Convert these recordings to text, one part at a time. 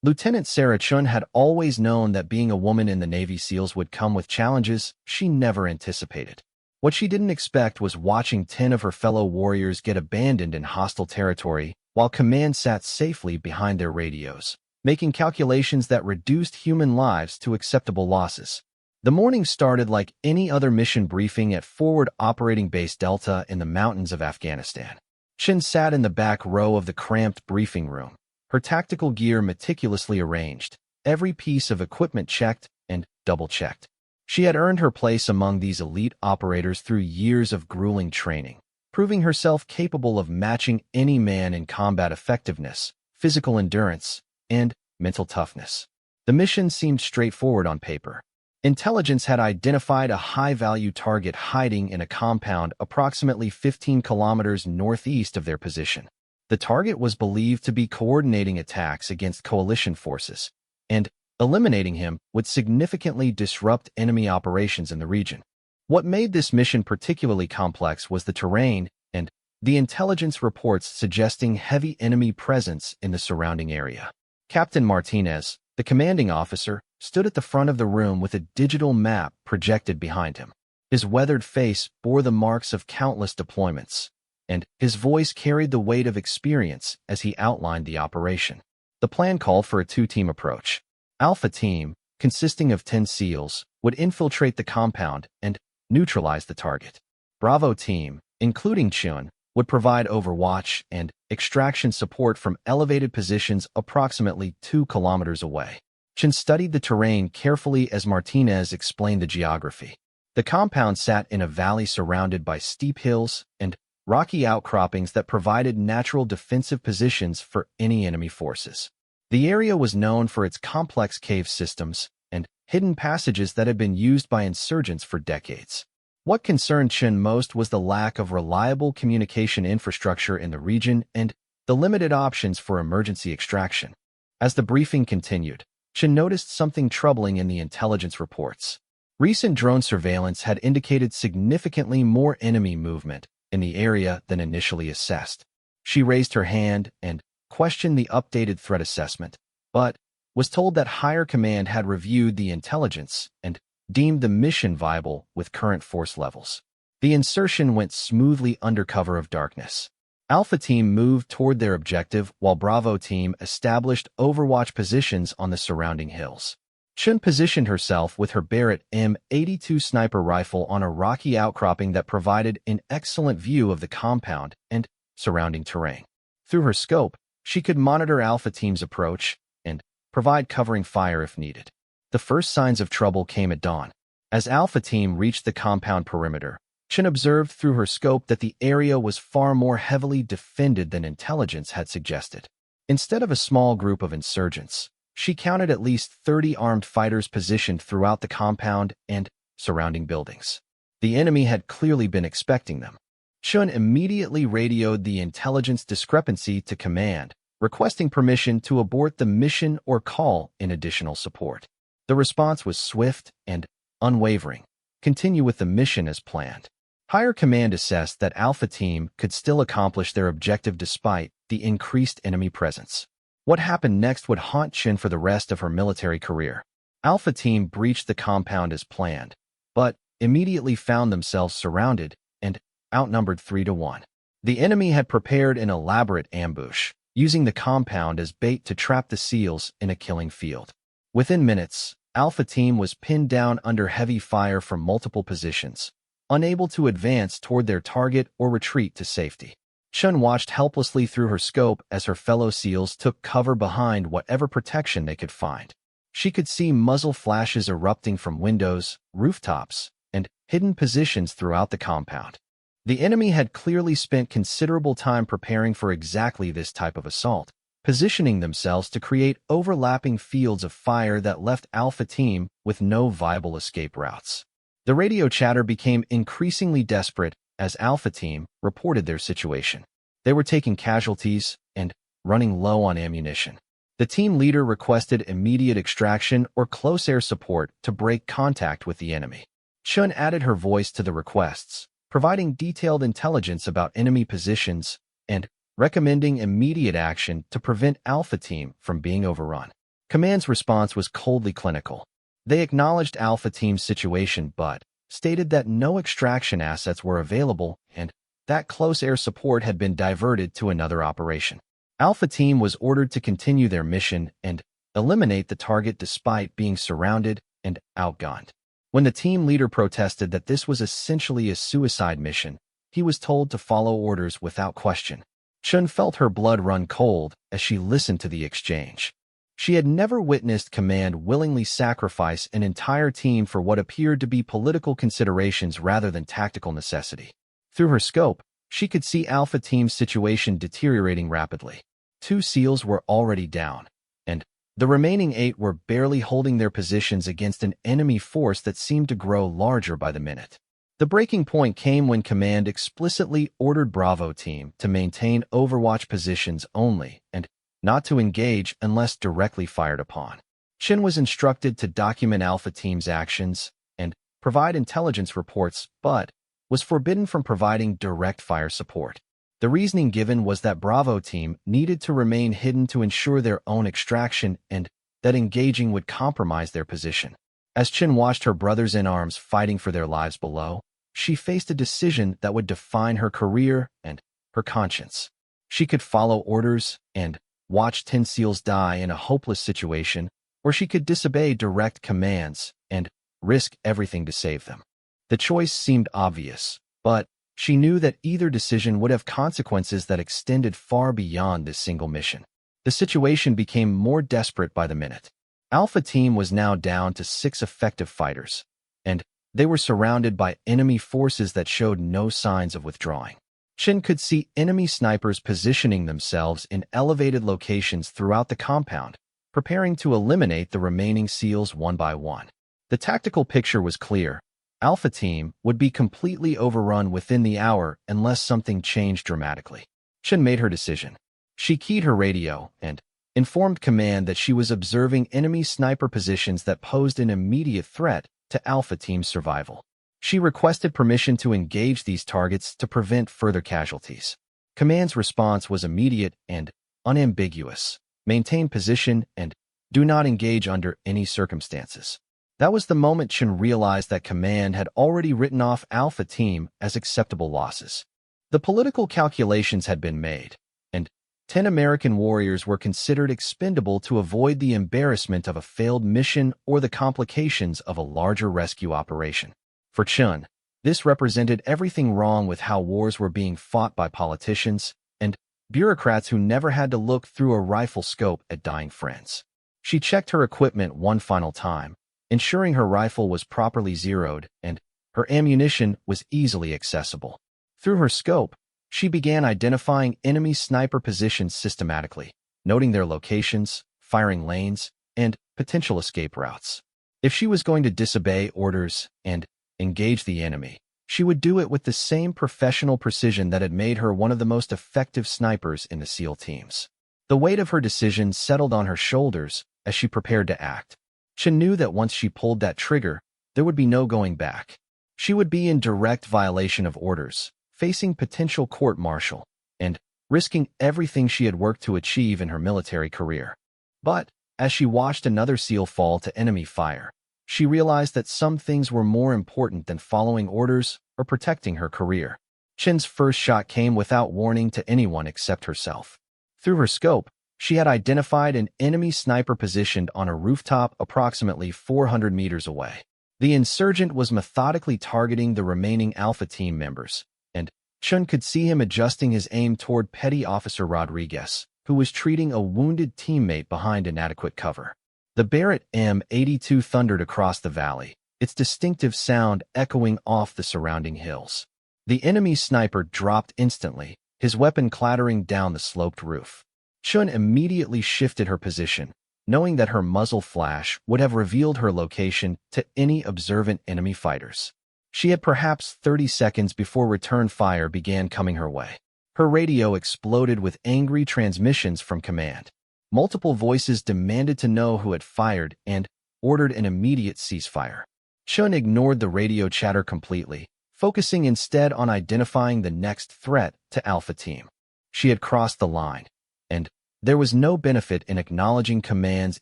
Lieutenant Sarah Chun had always known that being a woman in the Navy SEALs would come with challenges she never anticipated. What she didn't expect was watching 10 of her fellow warriors get abandoned in hostile territory while command sat safely behind their radios, making calculations that reduced human lives to acceptable losses. The morning started like any other mission briefing at Forward Operating Base Delta in the mountains of Afghanistan. Chin sat in the back row of the cramped briefing room, her tactical gear meticulously arranged, every piece of equipment checked and double-checked. She had earned her place among these elite operators through years of grueling training, proving herself capable of matching any man in combat effectiveness, physical endurance, and mental toughness. The mission seemed straightforward on paper. Intelligence had identified a high-value target hiding in a compound approximately 15 kilometers northeast of their position. The target was believed to be coordinating attacks against coalition forces, and eliminating him would significantly disrupt enemy operations in the region. What made this mission particularly complex was the terrain and the intelligence reports suggesting heavy enemy presence in the surrounding area. Captain Martinez, the commanding officer, stood at the front of the room with a digital map projected behind him. His weathered face bore the marks of countless deployments, and his voice carried the weight of experience as he outlined the operation. The plan called for a two-team approach. Alpha Team, consisting of 10 SEALs, would infiltrate the compound and neutralize the target. Bravo Team, including Chun, would provide overwatch and extraction support from elevated positions approximately 2 kilometers away. Chun studied the terrain carefully as Martinez explained the geography. The compound sat in a valley surrounded by steep hills and rocky outcroppings that provided natural defensive positions for any enemy forces. The area was known for its complex cave systems and hidden passages that had been used by insurgents for decades. What concerned Chun most was the lack of reliable communication infrastructure in the region and the limited options for emergency extraction. As the briefing continued, Chun noticed something troubling in the intelligence reports. Recent drone surveillance had indicated significantly more enemy movement in the area than initially assessed. She raised her hand and questioned the updated threat assessment, but was told that higher command had reviewed the intelligence and deemed the mission viable with current force levels. The insertion went smoothly under cover of darkness. Alpha Team moved toward their objective while Bravo Team established overwatch positions on the surrounding hills. Chun positioned herself with her Barrett M82 sniper rifle on a rocky outcropping that provided an excellent view of the compound and surrounding terrain. Through her scope, she could monitor Alpha Team's approach and provide covering fire if needed. The first signs of trouble came at dawn. As Alpha Team reached the compound perimeter, Chun observed through her scope that the area was far more heavily defended than intelligence had suggested. Instead of a small group of insurgents, she counted at least 30 armed fighters positioned throughout the compound and surrounding buildings. The enemy had clearly been expecting them. Chun immediately radioed the intelligence discrepancy to command, requesting permission to abort the mission or call in additional support. The response was swift and unwavering. Continue with the mission as planned. Higher command assessed that Alpha Team could still accomplish their objective despite the increased enemy presence. What happened next would haunt Chun for the rest of her military career. Alpha Team breached the compound as planned, but immediately found themselves surrounded and outnumbered 3-1. The enemy had prepared an elaborate ambush, using the compound as bait to trap the SEALs in a killing field. Within minutes, Alpha Team was pinned down under heavy fire from multiple positions, unable to advance toward their target or retreat to safety. Chun watched helplessly through her scope as her fellow SEALs took cover behind whatever protection they could find. She could see muzzle flashes erupting from windows, rooftops, and hidden positions throughout the compound. The enemy had clearly spent considerable time preparing for exactly this type of assault, positioning themselves to create overlapping fields of fire that left Alpha Team with no viable escape routes. The radio chatter became increasingly desperate as Alpha Team reported their situation. They were taking casualties and running low on ammunition. The team leader requested immediate extraction or close air support to break contact with the enemy. Chun added her voice to the requests, providing detailed intelligence about enemy positions and recommending immediate action to prevent Alpha Team from being overrun. Command's response was coldly clinical. They acknowledged Alpha Team's situation but stated that no extraction assets were available and that close air support had been diverted to another operation. Alpha Team was ordered to continue their mission and eliminate the target despite being surrounded and outgunned. When the team leader protested that this was essentially a suicide mission, he was told to follow orders without question. Chun felt her blood run cold as she listened to the exchange. She had never witnessed Command willingly sacrifice an entire team for what appeared to be political considerations rather than tactical necessity. Through her scope, she could see Alpha Team's situation deteriorating rapidly. 2 SEALs were already down, and the remaining 8 were barely holding their positions against an enemy force that seemed to grow larger by the minute. The breaking point came when Command explicitly ordered Bravo Team to maintain overwatch positions only and not to engage unless directly fired upon. Chin was instructed to document Alpha Team's actions and provide intelligence reports, but was forbidden from providing direct fire support. The reasoning given was that Bravo Team needed to remain hidden to ensure their own extraction and that engaging would compromise their position. As Chin watched her brothers in arms fighting for their lives below, she faced a decision that would define her career and her conscience. She could follow orders and watch 10 SEALs die in a hopeless situation, or she could disobey direct commands and risk everything to save them. The choice seemed obvious, but she knew that either decision would have consequences that extended far beyond this single mission. The situation became more desperate by the minute. Alpha Team was now down to 6 effective fighters, and they were surrounded by enemy forces that showed no signs of withdrawing. Chin could see enemy snipers positioning themselves in elevated locations throughout the compound, preparing to eliminate the remaining SEALs one by one. The tactical picture was clear. Alpha Team would be completely overrun within the hour unless something changed dramatically. Chin made her decision. She keyed her radio and informed Command that she was observing enemy sniper positions that posed an immediate threat to Alpha Team's survival. She requested permission to engage these targets to prevent further casualties. Command's response was immediate and unambiguous. Maintain position and do not engage under any circumstances. That was the moment Chin realized that Command had already written off Alpha Team as acceptable losses. The political calculations had been made, and 10 American warriors were considered expendable to avoid the embarrassment of a failed mission or the complications of a larger rescue operation. For Chun, this represented everything wrong with how wars were being fought by politicians and bureaucrats who never had to look through a rifle scope at dying friends. She checked her equipment one final time, ensuring her rifle was properly zeroed and her ammunition was easily accessible. Through her scope, she began identifying enemy sniper positions systematically, noting their locations, firing lanes, and potential escape routes. If she was going to disobey orders and engage the enemy, she would do it with the same professional precision that had made her one of the most effective snipers in the SEAL teams. The weight of her decision settled on her shoulders as she prepared to act. She knew that once she pulled that trigger, there would be no going back. She would be in direct violation of orders, facing potential court-martial, and risking everything she had worked to achieve in her military career. But as she watched another SEAL fall to enemy fire, she realized that some things were more important than following orders or protecting her career. Chin's first shot came without warning to anyone except herself. Through her scope, she had identified an enemy sniper positioned on a rooftop approximately 400 meters away. The insurgent was methodically targeting the remaining Alpha Team members, and Chun could see him adjusting his aim toward Petty Officer Rodriguez, who was treating a wounded teammate behind inadequate cover. The Barrett M82 thundered across the valley, its distinctive sound echoing off the surrounding hills. The enemy sniper dropped instantly, his weapon clattering down the sloped roof. Chun immediately shifted her position, knowing that her muzzle flash would have revealed her location to any observant enemy fighters. She had perhaps 30 seconds before return fire began coming her way. Her radio exploded with angry transmissions from command. Multiple voices demanded to know who had fired and ordered an immediate ceasefire. Chun ignored the radio chatter completely, focusing instead on identifying the next threat to Alpha Team. She had crossed the line, and There was no benefit in acknowledging Command's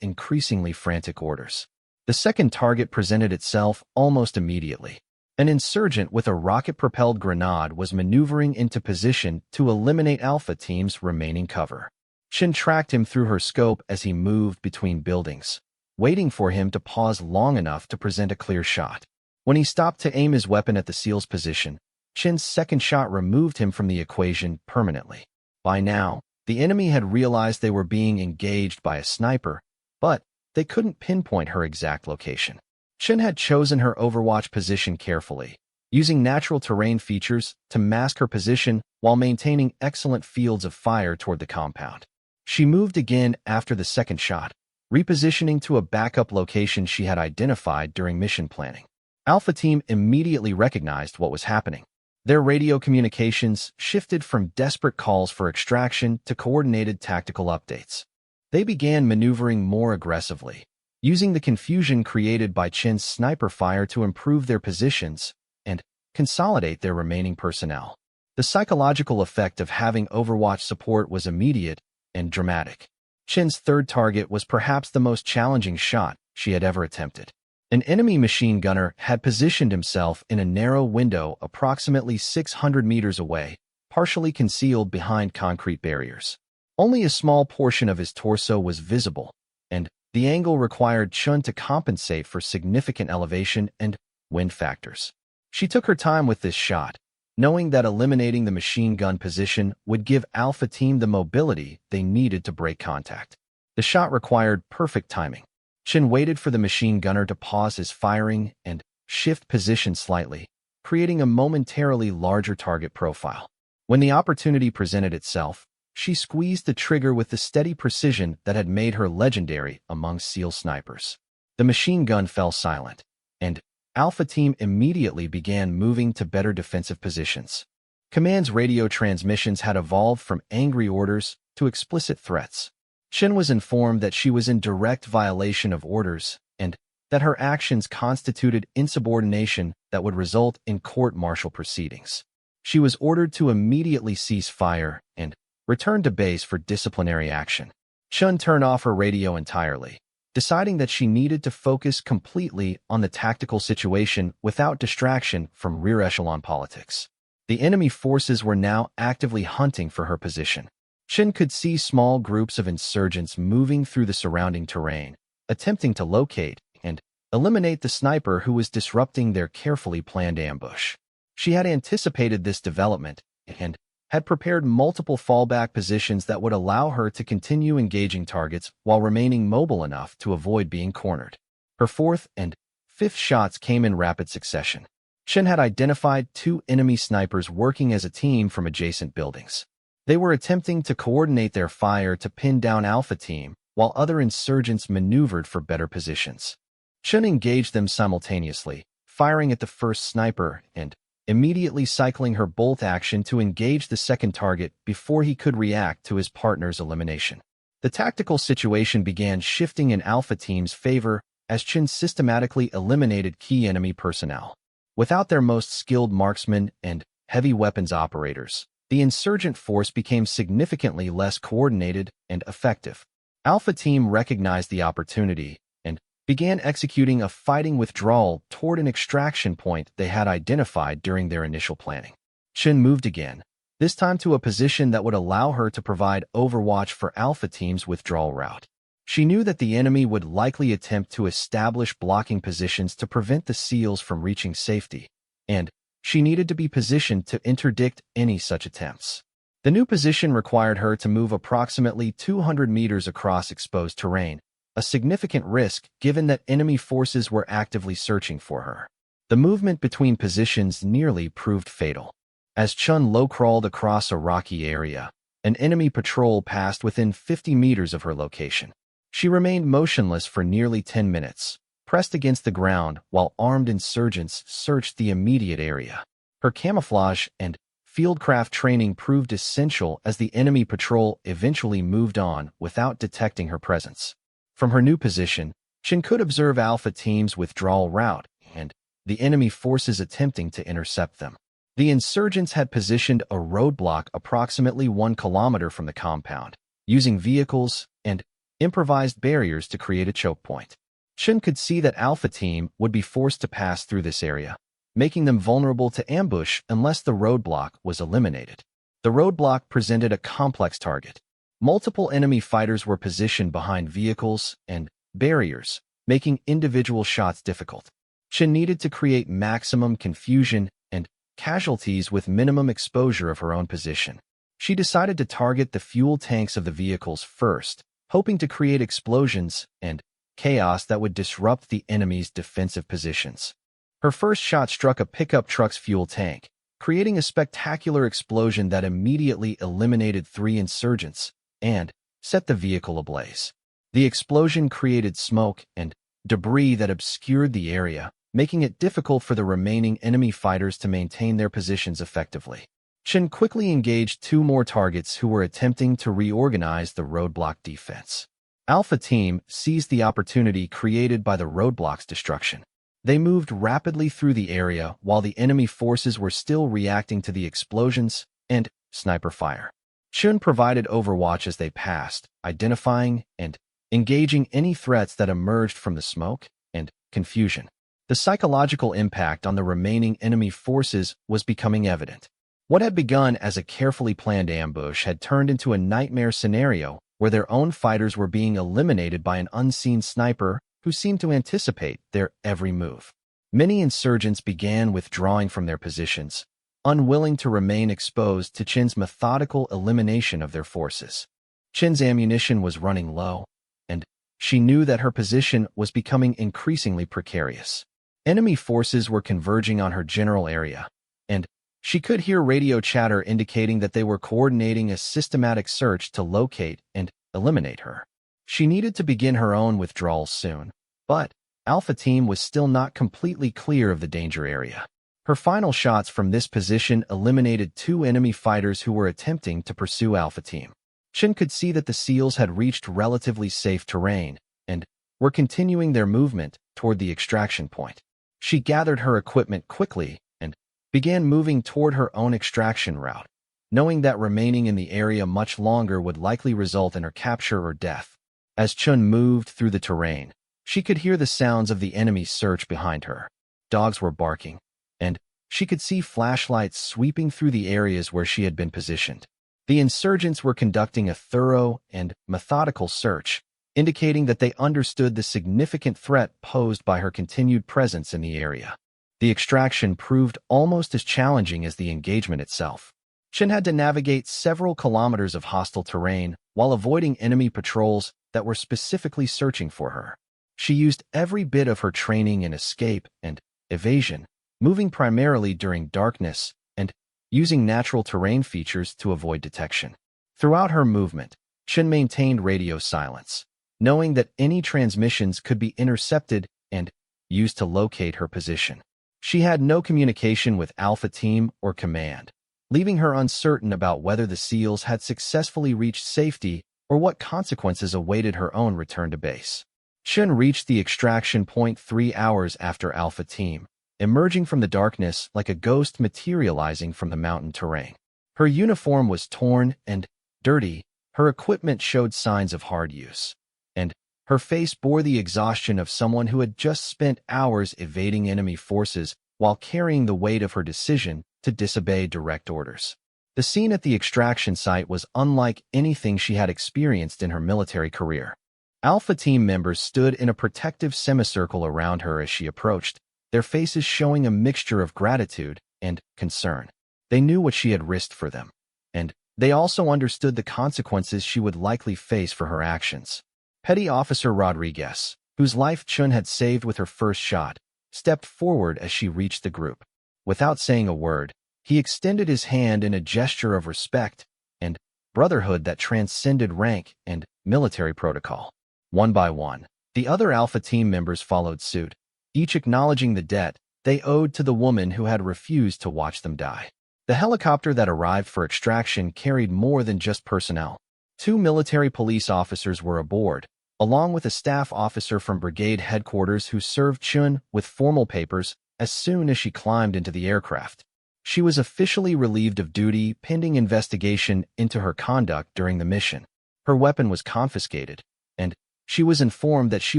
increasingly frantic orders. The second target presented itself almost immediately. An insurgent with a rocket-propelled grenade was maneuvering into position to eliminate Alpha Team's remaining cover. Shin tracked him through her scope as he moved between buildings, waiting for him to pause long enough to present a clear shot. When he stopped to aim his weapon at the SEAL's position, Shin's second shot removed him from the equation permanently. By now, the enemy had realized they were being engaged by a sniper, but they couldn't pinpoint her exact location. Shin had chosen her overwatch position carefully, using natural terrain features to mask her position while maintaining excellent fields of fire toward the compound. She moved again after the second shot, repositioning to a backup location she had identified during mission planning. Alpha Team immediately recognized what was happening. Their radio communications shifted from desperate calls for extraction to coordinated tactical updates. They began maneuvering more aggressively, using the confusion created by Chin's sniper fire to improve their positions and consolidate their remaining personnel. The psychological effect of having Overwatch support was immediate and dramatic. Chin's third target was perhaps the most challenging shot she had ever attempted. An enemy machine gunner had positioned himself in a narrow window approximately 600 meters away, partially concealed behind concrete barriers. Only a small portion of his torso was visible, and the angle required Chun to compensate for significant elevation and wind factors. She took her time with this shot, knowing that eliminating the machine gun position would give Alpha Team the mobility they needed to break contact. The shot required perfect timing. Shin waited for the machine gunner to pause his firing and shift position slightly, creating a momentarily larger target profile. When the opportunity presented itself, she squeezed the trigger with the steady precision that had made her legendary among SEAL snipers. The machine gun fell silent, and Alpha Team immediately began moving to better defensive positions. Command's radio transmissions had evolved from angry orders to explicit threats. Shin was informed that she was in direct violation of orders and that her actions constituted insubordination that would result in court-martial proceedings. She was ordered to immediately cease fire and return to base for disciplinary action. Chun turned off her radio entirely, deciding that she needed to focus completely on the tactical situation without distraction from rear-echelon politics. The enemy forces were now actively hunting for her position. Shin could see small groups of insurgents moving through the surrounding terrain, attempting to locate and eliminate the sniper who was disrupting their carefully planned ambush. She had anticipated this development and had prepared multiple fallback positions that would allow her to continue engaging targets while remaining mobile enough to avoid being cornered. Her fourth and fifth shots came in rapid succession. Shin had identified two enemy snipers working as a team from adjacent buildings. They were attempting to coordinate their fire to pin down Alpha Team, while other insurgents maneuvered for better positions. Chun engaged them simultaneously, firing at the first sniper and immediately cycling her bolt action to engage the second target before he could react to his partner's elimination. The tactical situation began shifting in Alpha Team's favor as Chun systematically eliminated key enemy personnel. Without their most skilled marksmen and heavy weapons operators, the insurgent force became significantly less coordinated and effective. Alpha Team recognized the opportunity and began executing a fighting withdrawal toward an extraction point they had identified during their initial planning. Shin moved again, this time to a position that would allow her to provide overwatch for Alpha Team's withdrawal route. She knew that the enemy would likely attempt to establish blocking positions to prevent the SEALs from reaching safety, and she needed to be positioned to interdict any such attempts. The new position required her to move approximately 200 meters across exposed terrain, a significant risk given that enemy forces were actively searching for her. The movement between positions nearly proved fatal. As Chun low-crawled across a rocky area, an enemy patrol passed within 50 meters of her location. She remained motionless for nearly 10 minutes, pressed against the ground while armed insurgents searched the immediate area. Her camouflage and fieldcraft training proved essential as the enemy patrol eventually moved on without detecting her presence. From her new position, Shin could observe Alpha Team's withdrawal route and the enemy forces attempting to intercept them. The insurgents had positioned a roadblock approximately 1 kilometer from the compound, using vehicles and improvised barriers to create a choke point. Chun could see that Alpha Team would be forced to pass through this area, making them vulnerable to ambush unless the roadblock was eliminated. The roadblock presented a complex target. Multiple enemy fighters were positioned behind vehicles and barriers, making individual shots difficult. Chun needed to create maximum confusion and casualties with minimum exposure of her own position. She decided to target the fuel tanks of the vehicles first, hoping to create explosions and chaos that would disrupt the enemy's defensive positions. Her first shot struck a pickup truck's fuel tank, creating a spectacular explosion that immediately eliminated 3 insurgents and set the vehicle ablaze. The explosion created smoke and debris that obscured the area, making it difficult for the remaining enemy fighters to maintain their positions effectively. Chun quickly engaged 2 more targets who were attempting to reorganize the roadblock defense. Alpha Team seized the opportunity created by the roadblock's destruction. They moved rapidly through the area while the enemy forces were still reacting to the explosions and sniper fire. Chun provided overwatch as they passed, identifying and engaging any threats that emerged from the smoke and confusion. The psychological impact on the remaining enemy forces was becoming evident. What had begun as a carefully planned ambush had turned into a nightmare scenario where their own fighters were being eliminated by an unseen sniper who seemed to anticipate their every move. Many insurgents began withdrawing from their positions, unwilling to remain exposed to Chun's methodical elimination of their forces. Chun's ammunition was running low, and she knew that her position was becoming increasingly precarious. Enemy forces were converging on her general area, and she could hear radio chatter indicating that they were coordinating a systematic search to locate and eliminate her. She needed to begin her own withdrawal soon, but Alpha Team was still not completely clear of the danger area. Her final shots from this position eliminated 2 enemy fighters who were attempting to pursue Alpha Team. Chun could see that the SEALs had reached relatively safe terrain and were continuing their movement toward the extraction point. She gathered her equipment quickly and began moving toward her own extraction route, knowing that remaining in the area much longer would likely result in her capture or death. As Chun moved through the terrain, she could hear the sounds of the enemy's search behind her. Dogs were barking, and she could see flashlights sweeping through the areas where she had been positioned. The insurgents were conducting a thorough and methodical search, indicating that they understood the significant threat posed by her continued presence in the area. The extraction proved almost as challenging as the engagement itself. Chun had to navigate several kilometers of hostile terrain while avoiding enemy patrols that were specifically searching for her. She used every bit of her training in escape and evasion, moving primarily during darkness and using natural terrain features to avoid detection. Throughout her movement, Chun maintained radio silence, knowing that any transmissions could be intercepted and used to locate her position. She had no communication with Alpha Team or Command, leaving her uncertain about whether the SEALs had successfully reached safety or what consequences awaited her own return to base. Chun reached the extraction point 3 hours after Alpha Team, emerging from the darkness like a ghost materializing from the mountain terrain. Her uniform was torn and dirty, her equipment showed signs of hard use, and her face bore the exhaustion of someone who had just spent hours evading enemy forces while carrying the weight of her decision to disobey direct orders. The scene at the extraction site was unlike anything she had experienced in her military career. Alpha Team members stood in a protective semicircle around her as she approached, their faces showing a mixture of gratitude and concern. They knew what she had risked for them, and they also understood the consequences she would likely face for her actions. Petty Officer Rodriguez, whose life Chun had saved with her first shot, stepped forward as she reached the group. Without saying a word, he extended his hand in a gesture of respect and brotherhood that transcended rank and military protocol. One by one, the other Alpha Team members followed suit, each acknowledging the debt they owed to the woman who had refused to watch them die. The helicopter that arrived for extraction carried more than just personnel. 2 military police officers were aboard, along with a staff officer from brigade headquarters who served Chun with formal papers as soon as she climbed into the aircraft. She was officially relieved of duty pending investigation into her conduct during the mission. Her weapon was confiscated, and she was informed that she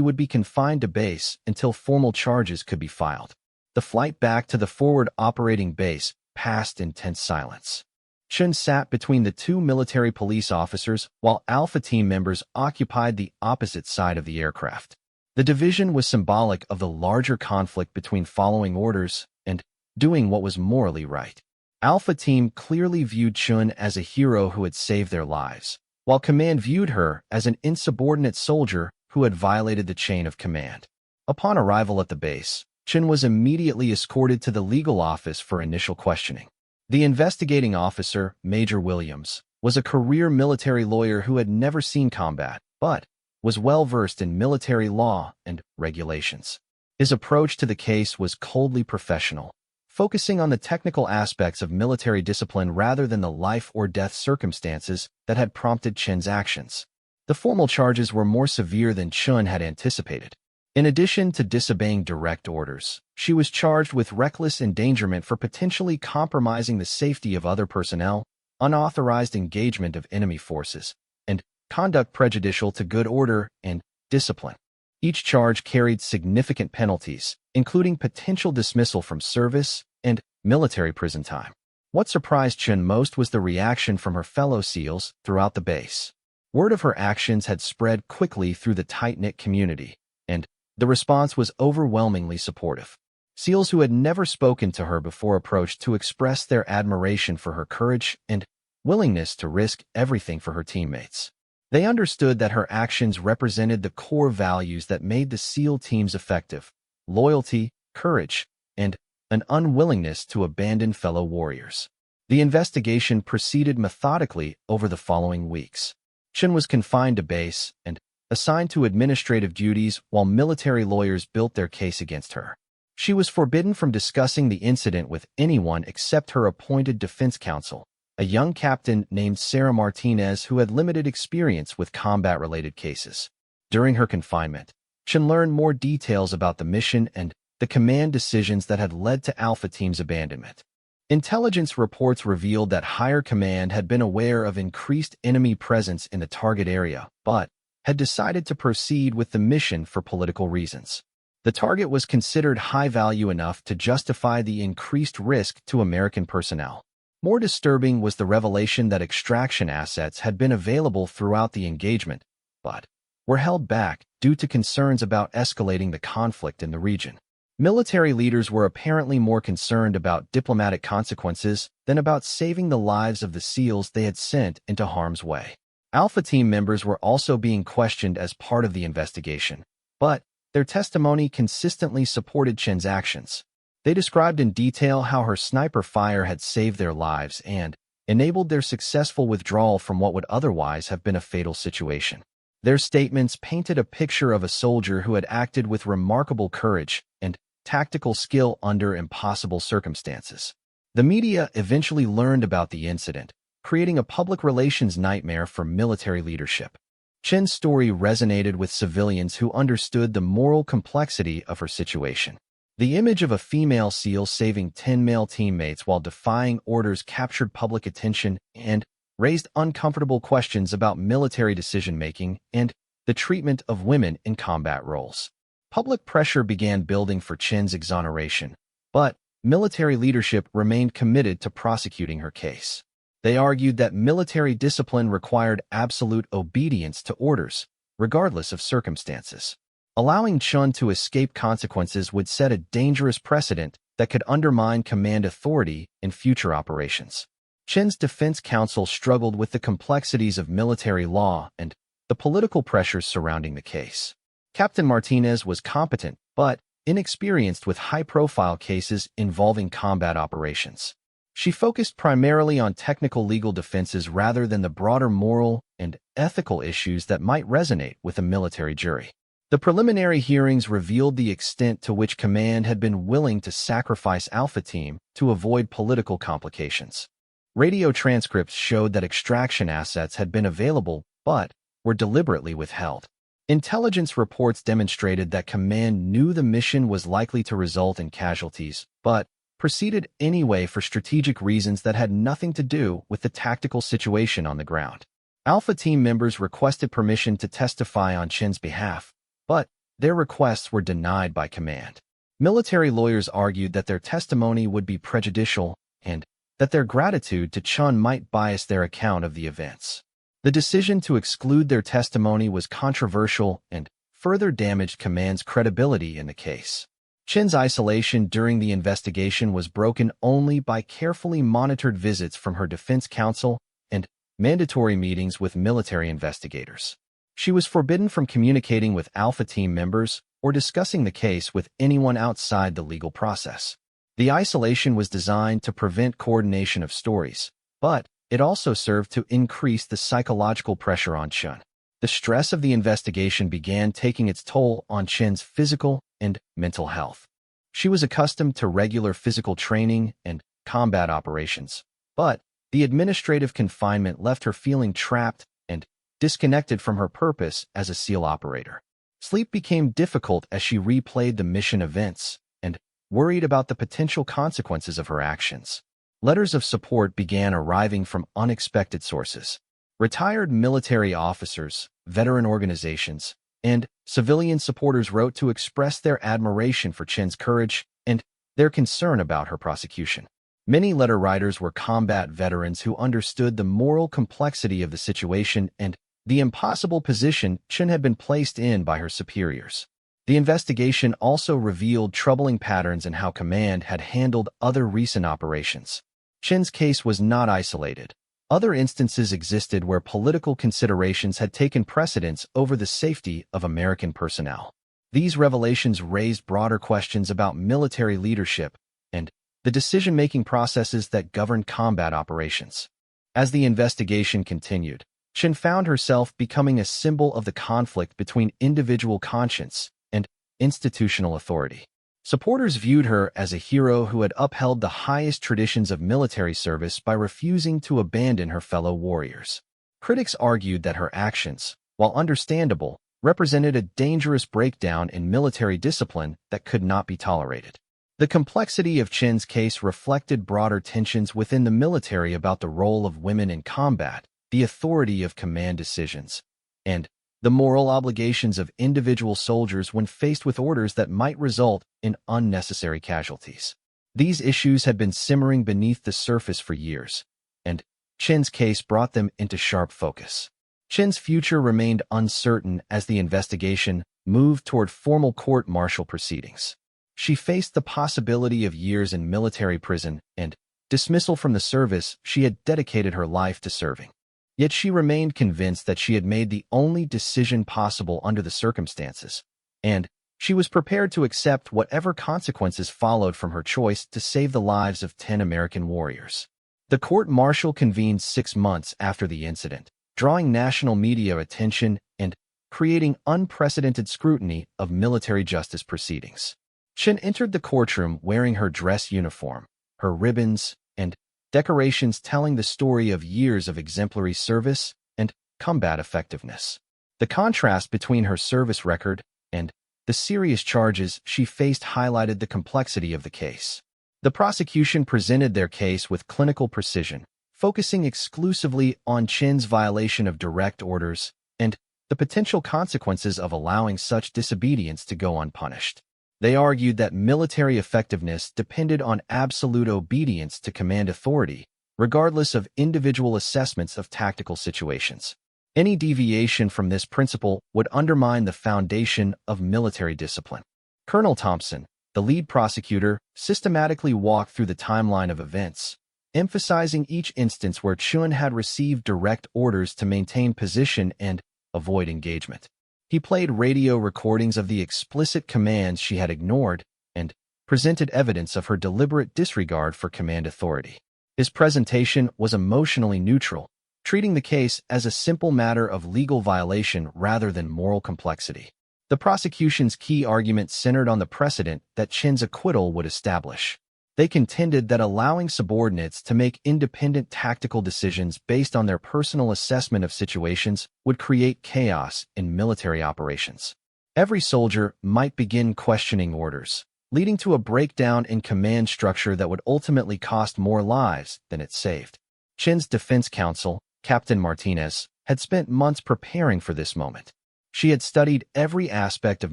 would be confined to base until formal charges could be filed. The flight back to the forward operating base passed in tense silence. Chun sat between the two military police officers while Alpha Team members occupied the opposite side of the aircraft. The division was symbolic of the larger conflict between following orders and doing what was morally right. Alpha Team clearly viewed Chun as a hero who had saved their lives, while Command viewed her as an insubordinate soldier who had violated the chain of command. Upon arrival at the base, Chun was immediately escorted to the legal office for initial questioning. The investigating officer, Major Williams, was a career military lawyer who had never seen combat, but was well-versed in military law and regulations. His approach to the case was coldly professional, focusing on the technical aspects of military discipline rather than the life-or-death circumstances that had prompted Chun's actions. The formal charges were more severe than Chun had anticipated. In addition to disobeying direct orders, she was charged with reckless endangerment for potentially compromising the safety of other personnel, unauthorized engagement of enemy forces, and conduct prejudicial to good order and discipline. Each charge carried significant penalties, including potential dismissal from service and military prison time. What surprised Chun most was the reaction from her fellow SEALs throughout the base. Word of her actions had spread quickly through the tight-knit community, and the response was overwhelmingly supportive. SEALs who had never spoken to her before approached to express their admiration for her courage and willingness to risk everything for her teammates. They understood that her actions represented the core values that made the SEAL teams effective: loyalty, courage, and an unwillingness to abandon fellow warriors. The investigation proceeded methodically over the following weeks. Chun was confined to base and assigned to administrative duties while military lawyers built their case against her. She was forbidden from discussing the incident with anyone except her appointed defense counsel, a young captain named Sarah Martinez who had limited experience with combat-related cases. During her confinement, Chun learned more details about the mission and the command decisions that had led to Alpha Team's abandonment. Intelligence reports revealed that higher command had been aware of increased enemy presence in the target area, but had decided to proceed with the mission for political reasons. The target was considered high value enough to justify the increased risk to American personnel. More disturbing was the revelation that extraction assets had been available throughout the engagement, but were held back due to concerns about escalating the conflict in the region. Military leaders were apparently more concerned about diplomatic consequences than about saving the lives of the SEALs they had sent into harm's way. Alpha Team members were also being questioned as part of the investigation, but their testimony consistently supported Chun's actions. They described in detail how her sniper fire had saved their lives and enabled their successful withdrawal from what would otherwise have been a fatal situation. Their statements painted a picture of a soldier who had acted with remarkable courage and tactical skill under impossible circumstances. The media eventually learned about the incident, creating a public relations nightmare for military leadership. Chun's story resonated with civilians who understood the moral complexity of her situation. The image of a female SEAL saving 10 male teammates while defying orders captured public attention and raised uncomfortable questions about military decision-making and the treatment of women in combat roles. Public pressure began building for Chun's exoneration, but military leadership remained committed to prosecuting her case. They argued that military discipline required absolute obedience to orders, regardless of circumstances. Allowing Chun to escape consequences would set a dangerous precedent that could undermine command authority in future operations. Chun's defense counsel struggled with the complexities of military law and the political pressures surrounding the case. Captain Martinez was competent, but inexperienced with high-profile cases involving combat operations. She focused primarily on technical legal defenses rather than the broader moral and ethical issues that might resonate with a military jury. The preliminary hearings revealed the extent to which command had been willing to sacrifice Alpha Team to avoid political complications. Radio transcripts showed that extraction assets had been available but were deliberately withheld. Intelligence reports demonstrated that command knew the mission was likely to result in casualties, but proceeded anyway for strategic reasons that had nothing to do with the tactical situation on the ground. Alpha team members requested permission to testify on Chin's behalf, but their requests were denied by command. Military lawyers argued that their testimony would be prejudicial and that their gratitude to Chun might bias their account of the events. The decision to exclude their testimony was controversial and further damaged command's credibility in the case. Chin's isolation during the investigation was broken only by carefully monitored visits from her defense counsel and mandatory meetings with military investigators. She was forbidden from communicating with Alpha team members or discussing the case with anyone outside the legal process. The isolation was designed to prevent coordination of stories, but it also served to increase the psychological pressure on Chun. The stress of the investigation began taking its toll on Chin's physical and mental health. She was accustomed to regular physical training and combat operations, but the administrative confinement left her feeling trapped and disconnected from her purpose as a SEAL operator. Sleep became difficult as she replayed the mission events and worried about the potential consequences of her actions. Letters of support began arriving from unexpected sources. Retired military officers, veteran organizations, and civilian supporters wrote to express their admiration for Chin's courage and their concern about her prosecution. Many letter writers were combat veterans who understood the moral complexity of the situation and the impossible position Chin had been placed in by her superiors. The investigation also revealed troubling patterns in how command had handled other recent operations. Chin's case was not isolated. Other instances existed where political considerations had taken precedence over the safety of American personnel. These revelations raised broader questions about military leadership and the decision-making processes that govern combat operations. As the investigation continued, Chin found herself becoming a symbol of the conflict between individual conscience and institutional authority. Supporters viewed her as a hero who had upheld the highest traditions of military service by refusing to abandon her fellow warriors. Critics argued that her actions, while understandable, represented a dangerous breakdown in military discipline that could not be tolerated. The complexity of Chin's case reflected broader tensions within the military about the role of women in combat, the authority of command decisions, and the moral obligations of individual soldiers when faced with orders that might result in unnecessary casualties. These issues had been simmering beneath the surface for years, and Chin's case brought them into sharp focus. Chin's future remained uncertain as the investigation moved toward formal court-martial proceedings. She faced the possibility of years in military prison and dismissal from the service she had dedicated her life to serving. Yet she remained convinced that she had made the only decision possible under the circumstances, and she was prepared to accept whatever consequences followed from her choice to save the lives of 10 American warriors. The court-martial convened 6 months after the incident, drawing national media attention and creating unprecedented scrutiny of military justice proceedings. Chin entered the courtroom wearing her dress uniform, her ribbons, and decorations telling the story of years of exemplary service and combat effectiveness. The contrast between her service record and the serious charges she faced highlighted the complexity of the case. The prosecution presented their case with clinical precision, focusing exclusively on Chin's violation of direct orders and the potential consequences of allowing such disobedience to go unpunished. They argued that military effectiveness depended on absolute obedience to command authority, regardless of individual assessments of tactical situations. Any deviation from this principle would undermine the foundation of military discipline. Colonel Thompson, the lead prosecutor, systematically walked through the timeline of events, emphasizing each instance where Chun had received direct orders to maintain position and avoid engagement. He played radio recordings of the explicit commands she had ignored and presented evidence of her deliberate disregard for command authority. His presentation was emotionally neutral, treating the case as a simple matter of legal violation rather than moral complexity. The prosecution's key argument centered on the precedent that Chin's acquittal would establish. They contended that allowing subordinates to make independent tactical decisions based on their personal assessment of situations would create chaos in military operations. Every soldier might begin questioning orders, leading to a breakdown in command structure that would ultimately cost more lives than it saved. Chin's defense counsel, Captain Martinez, had spent months preparing for this moment. She had studied every aspect of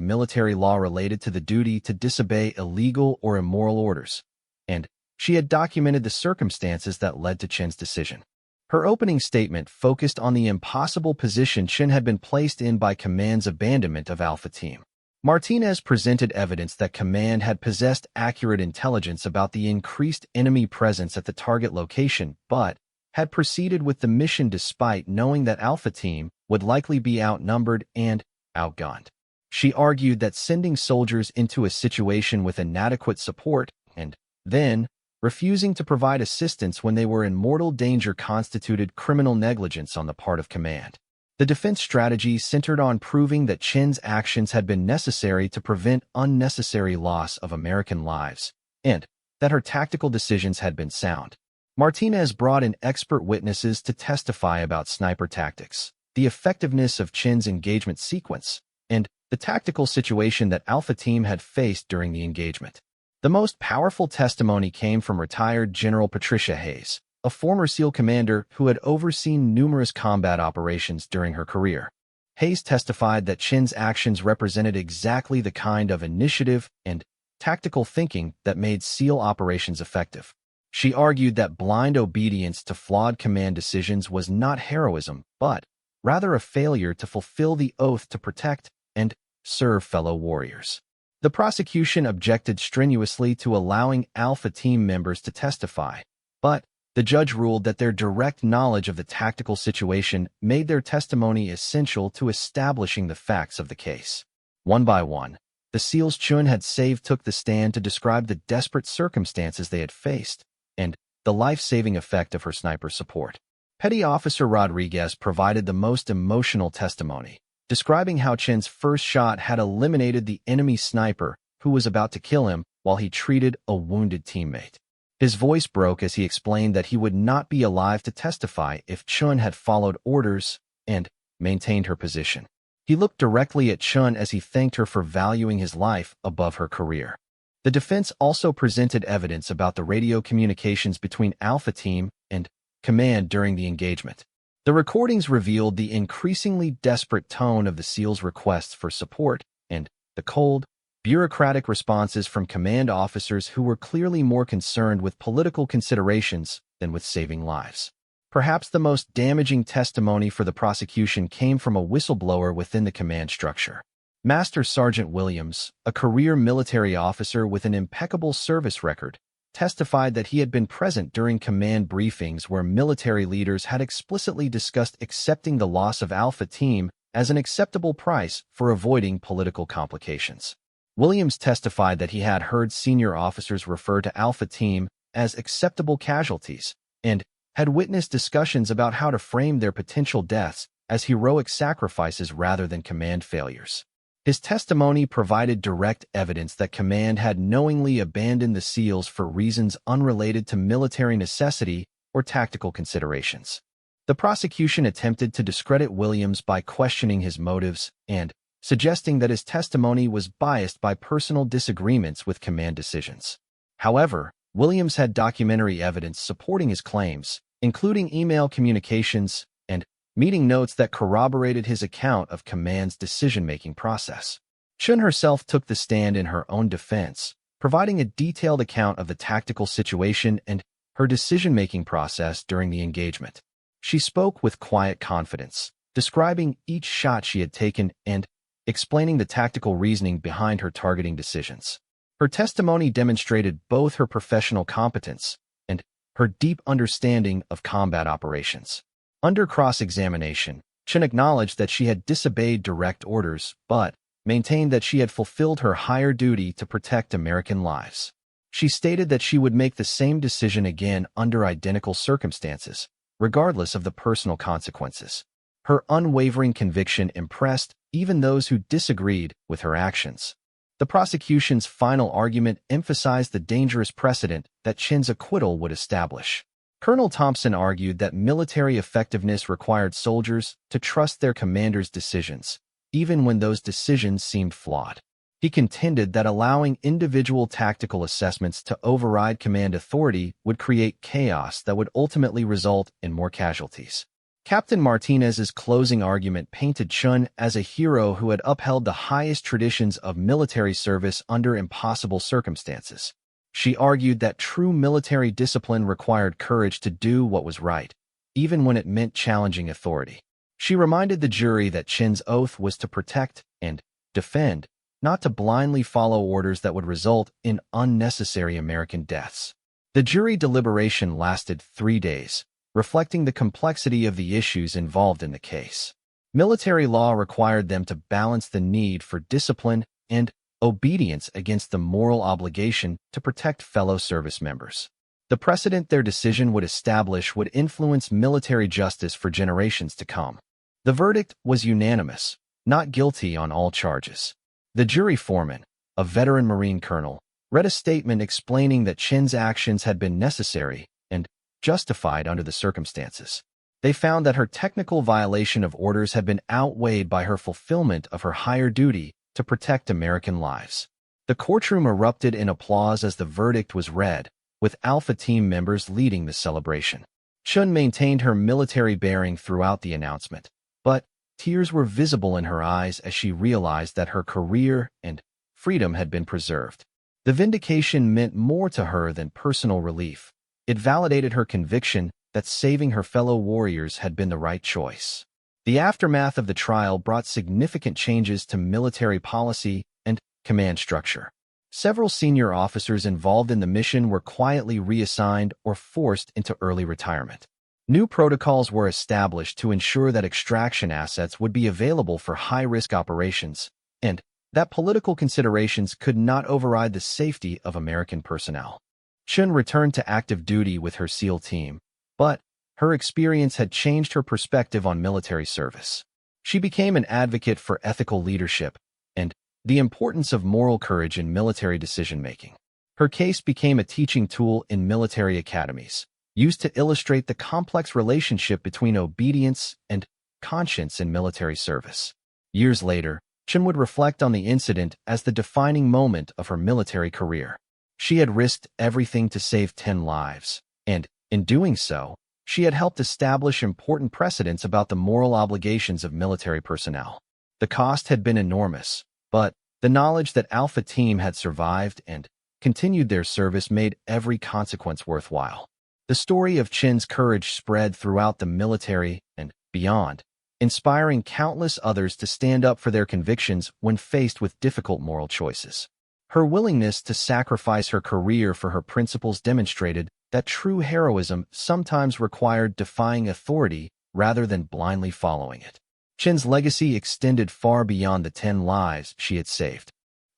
military law related to the duty to disobey illegal or immoral orders, and she had documented the circumstances that led to Chen's decision. Her opening statement focused on the impossible position Chen had been placed in by Command's abandonment of Alpha Team. Martinez presented evidence that Command had possessed accurate intelligence about the increased enemy presence at the target location, but had proceeded with the mission despite knowing that Alpha Team would likely be outnumbered and outgunned. She argued that sending soldiers into a situation with inadequate support and then refusing to provide assistance when they were in mortal danger constituted criminal negligence on the part of Command. The defense strategy centered on proving that Chen's actions had been necessary to prevent unnecessary loss of American lives, and that her tactical decisions had been sound. Martinez brought in expert witnesses to testify about sniper tactics, the effectiveness of Chen's engagement sequence, and the tactical situation that Alpha Team had faced during the engagement. The most powerful testimony came from retired General Patricia Hayes, a former SEAL commander who had overseen numerous combat operations during her career. Hayes testified that Chen's actions represented exactly the kind of initiative and tactical thinking that made SEAL operations effective. She argued that blind obedience to flawed command decisions was not heroism, but rather a failure to fulfill the oath to protect and serve fellow warriors. The prosecution objected strenuously to allowing Alpha Team members to testify, but the judge ruled that their direct knowledge of the tactical situation made their testimony essential to establishing the facts of the case. One by one, the SEALs Chun had saved took the stand to describe the desperate circumstances they had faced and the life-saving effect of her sniper support. Petty Officer Rodriguez provided the most emotional testimony, describing how Chen's first shot had eliminated the enemy sniper who was about to kill him while he treated a wounded teammate. His voice broke as he explained that he would not be alive to testify if Chun had followed orders and maintained her position. He looked directly at Chun as he thanked her for valuing his life above her career. The defense also presented evidence about the radio communications between Alpha Team and Command during the engagement. The recordings revealed the increasingly desperate tone of the SEALs' requests for support and the cold, bureaucratic responses from command officers who were clearly more concerned with political considerations than with saving lives. Perhaps the most damaging testimony for the prosecution came from a whistleblower within the command structure. Master Sergeant Williams, a career military officer with an impeccable service record, testified that he had been present during command briefings where military leaders had explicitly discussed accepting the loss of Alpha Team as an acceptable price for avoiding political complications. Williams testified that he had heard senior officers refer to Alpha Team as acceptable casualties and had witnessed discussions about how to frame their potential deaths as heroic sacrifices rather than command failures. His testimony provided direct evidence that Command had knowingly abandoned the SEALs for reasons unrelated to military necessity or tactical considerations. The prosecution attempted to discredit Williams by questioning his motives and suggesting that his testimony was biased by personal disagreements with command decisions. However, Williams had documentary evidence supporting his claims, including email communications and meeting notes that corroborated his account of command's decision-making process. Chun herself took the stand in her own defense, providing a detailed account of the tactical situation and her decision-making process during the engagement. She spoke with quiet confidence, describing each shot she had taken and explaining the tactical reasoning behind her targeting decisions. Her testimony demonstrated both her professional competence and her deep understanding of combat operations. Under cross-examination, Chen acknowledged that she had disobeyed direct orders, but maintained that she had fulfilled her higher duty to protect American lives. She stated that she would make the same decision again under identical circumstances, regardless of the personal consequences. Her unwavering conviction impressed even those who disagreed with her actions. The prosecution's final argument emphasized the dangerous precedent that Chen's acquittal would establish. Colonel Thompson argued that military effectiveness required soldiers to trust their commander's decisions, even when those decisions seemed flawed. He contended that allowing individual tactical assessments to override command authority would create chaos that would ultimately result in more casualties. Captain Martinez's closing argument painted Chun as a hero who had upheld the highest traditions of military service under impossible circumstances. She argued that true military discipline required courage to do what was right, even when it meant challenging authority. She reminded the jury that Chun's oath was to protect and defend, not to blindly follow orders that would result in unnecessary American deaths. The jury deliberation lasted 3 days, reflecting the complexity of the issues involved in the case. Military law required them to balance the need for discipline and obedience against the moral obligation to protect fellow service members. The precedent their decision would establish would influence military justice for generations to come. The verdict was unanimous, not guilty on all charges. The jury foreman, a veteran Marine colonel, read a statement explaining that Chun's actions had been necessary and justified under the circumstances. They found that her technical violation of orders had been outweighed by her fulfillment of her higher duty to protect American lives. The courtroom erupted in applause as the verdict was read, with Alpha Team members leading the celebration. Chun maintained her military bearing throughout the announcement, but tears were visible in her eyes as she realized that her career and freedom had been preserved. The vindication meant more to her than personal relief. It validated her conviction that saving her fellow warriors had been the right choice. The aftermath of the trial brought significant changes to military policy and command structure. Several senior officers involved in the mission were quietly reassigned or forced into early retirement. New protocols were established to ensure that extraction assets would be available for high-risk operations, and that political considerations could not override the safety of American personnel. Chun returned to active duty with her SEAL team, but her experience had changed her perspective on military service. She became an advocate for ethical leadership and the importance of moral courage in military decision-making. Her case became a teaching tool in military academies, used to illustrate the complex relationship between obedience and conscience in military service. Years later, Chun would reflect on the incident as the defining moment of her military career. She had risked everything to save 10 lives, and, in doing so, she had helped establish important precedents about the moral obligations of military personnel. The cost had been enormous, but the knowledge that Alpha Team had survived and continued their service made every consequence worthwhile. The story of Chun's courage spread throughout the military and beyond, inspiring countless others to stand up for their convictions when faced with difficult moral choices. Her willingness to sacrifice her career for her principles demonstrated that true heroism sometimes required defying authority rather than blindly following it. Chun's legacy extended far beyond the 10 lives she had saved.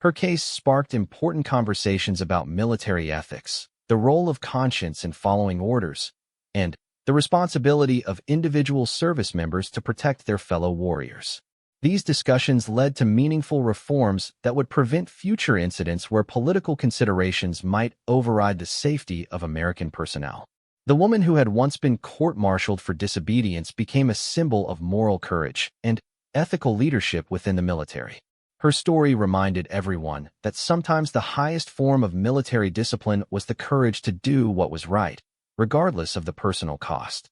Her case sparked important conversations about military ethics, the role of conscience in following orders, and the responsibility of individual service members to protect their fellow warriors. These discussions led to meaningful reforms that would prevent future incidents where political considerations might override the safety of American personnel. The woman who had once been court-martialed for disobedience became a symbol of moral courage and ethical leadership within the military. Her story reminded everyone that sometimes the highest form of military discipline was the courage to do what was right, regardless of the personal cost.